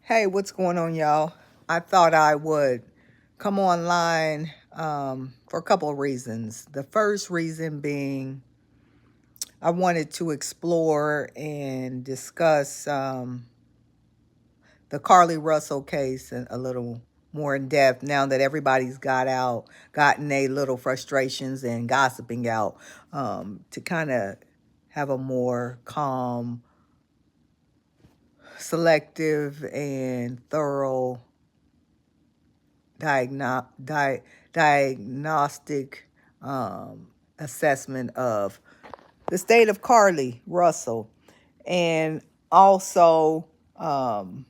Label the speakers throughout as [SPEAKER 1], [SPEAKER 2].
[SPEAKER 1] Hey, what's going on, y'all? I thought I would come online for a couple of reasons. The first reason being I wanted to explore and discuss the Carly Russell case a little more in depth now that everybody's gotten a little frustrations and gossiping out, to kind of have a more calm, selective, and thorough diagno- di- diagnostic assessment of the state of Carly Russell. And also, um,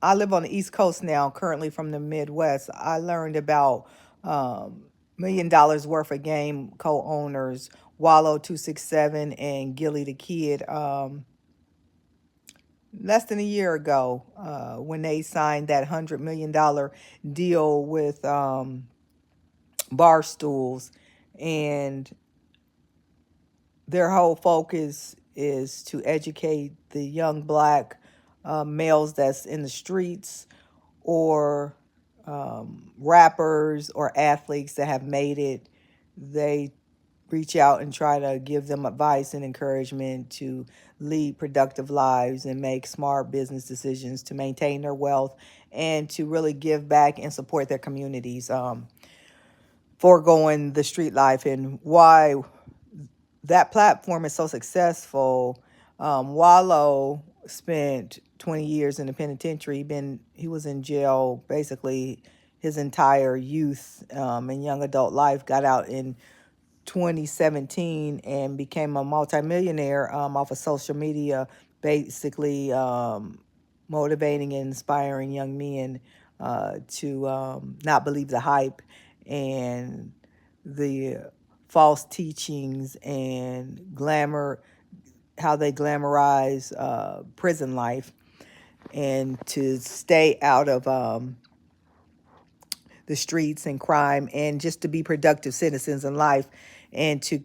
[SPEAKER 1] I live on the East Coast now, currently from the Midwest. I learned about $1 million worth of game co-owners, Wallow 267 and Gilly the Kid, less than a year ago, when they signed that $100 million deal with Barstools, and their whole focus is to educate the young black males that's in the streets, or rappers or athletes that have made it. They reach out and try to give them advice and encouragement to lead productive lives and make smart business decisions to maintain their wealth and to really give back and support their communities, foregoing the street life. And why that platform is so successful. Wallow spent 20 years in the penitentiary. He was in jail basically his entire youth and young adult life. Got out in 2017 and became a multimillionaire off of social media, basically motivating and inspiring young men to not believe the hype and the false teachings and how they glamorize prison life, and to stay out of the streets and crime, and just to be productive citizens in life, and to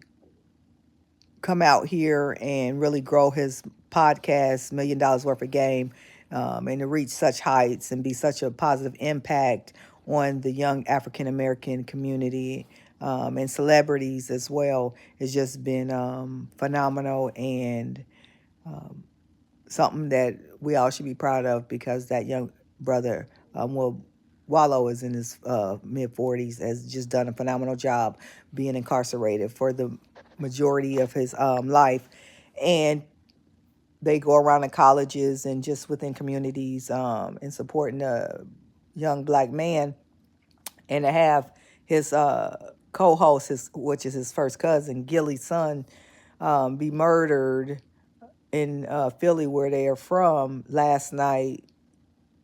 [SPEAKER 1] come out here and really grow his podcast, $1 million worth of game, and to reach such heights and be such a positive impact on the young African American community, and celebrities as well. It's just been phenomenal, and something that we all should be proud of, because that young brother, Wallow is in his mid 40s, has just done a phenomenal job being incarcerated for the majority of his life. And they go around the colleges and just within communities, and supporting a young black man. And to have his co-host, which is his first cousin, Gilly's son, be murdered in Philly, where they are from, last night,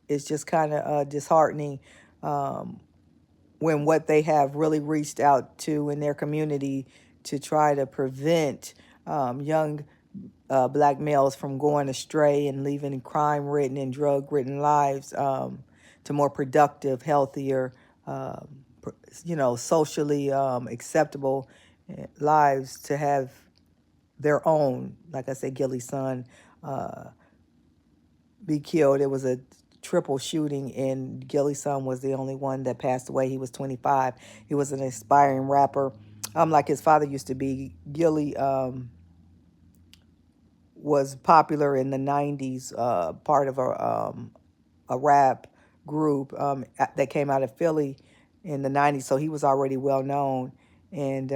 [SPEAKER 1] is just kind of disheartening, when what they have really reached out to in their community to try to prevent young black males from going astray and leaving crime-ridden and drug-ridden lives, to more productive, healthier, socially acceptable lives, to have their own. Like I said, Gilly's son be killed. It was a triple shooting, and Gilly's son was the only one that passed away. He was 25. He was an aspiring rapper, like his father used to be. Gilly was popular in the 90s, part of a rap group that came out of Philly in the 90s, so he was already well known. And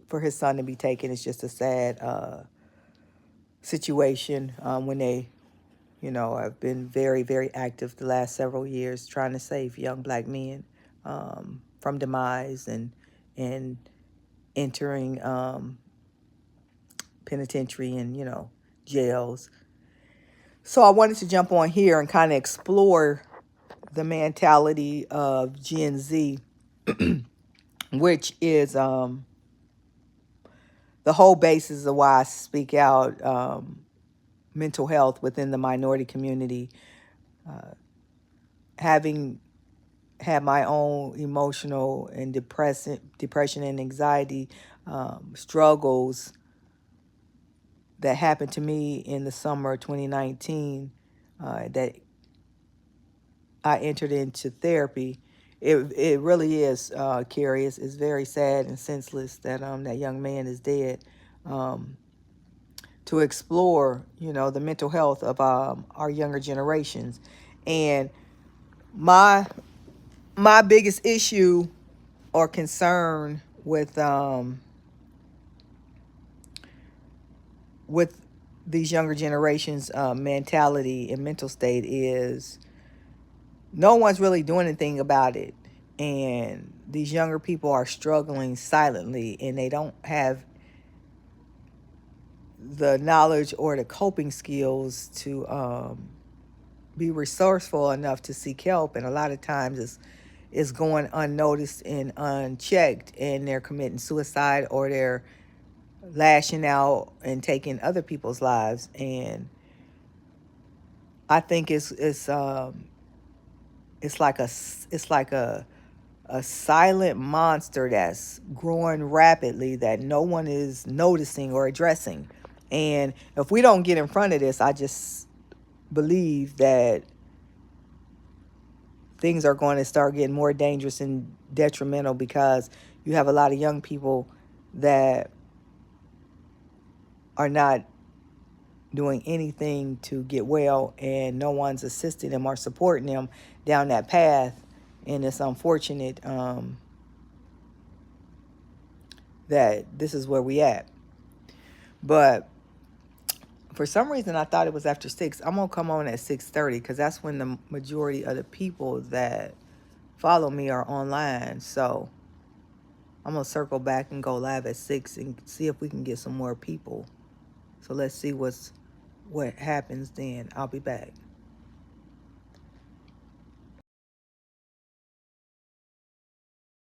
[SPEAKER 1] for his son to be taken is just a sad situation, when they, have been very, very active the last several years trying to save young black men from demise and entering penitentiary and, jails. So I wanted to jump on here and kind of explore the mentality of Gen Z, which is the whole basis of why I speak out mental health within the minority community. Having had my own emotional and depression and anxiety struggles that happened to me in the summer of 2019, that I entered into therapy. It really is, Carrie. It's very sad and senseless that that young man is dead. Um, to explore, the mental health of our younger generations, and my my biggest issue or concern with these younger generations' mentality and mental state is no one's really doing anything about it. And these younger people are struggling silently, and they don't have the knowledge or the coping skills to be resourceful enough to seek help. And a lot of times it's going unnoticed and unchecked, and they're committing suicide or they're lashing out and taking other people's lives. And I think it's like a silent monster that's growing rapidly that no one is noticing or addressing. And if we don't get in front of this, I just believe that things are going to start getting more dangerous and detrimental, because you have a lot of young people that are not doing anything to get well, and no one's assisting them or supporting them down that path. And it's unfortunate that this is where we at. But for some reason, I thought it was after 6. I'm going to come on at 6:30 because that's when the majority of the people that follow me are online. So I'm going to circle back and go live at 6 and see if we can get some more people. So let's see what happens then. I'll be back.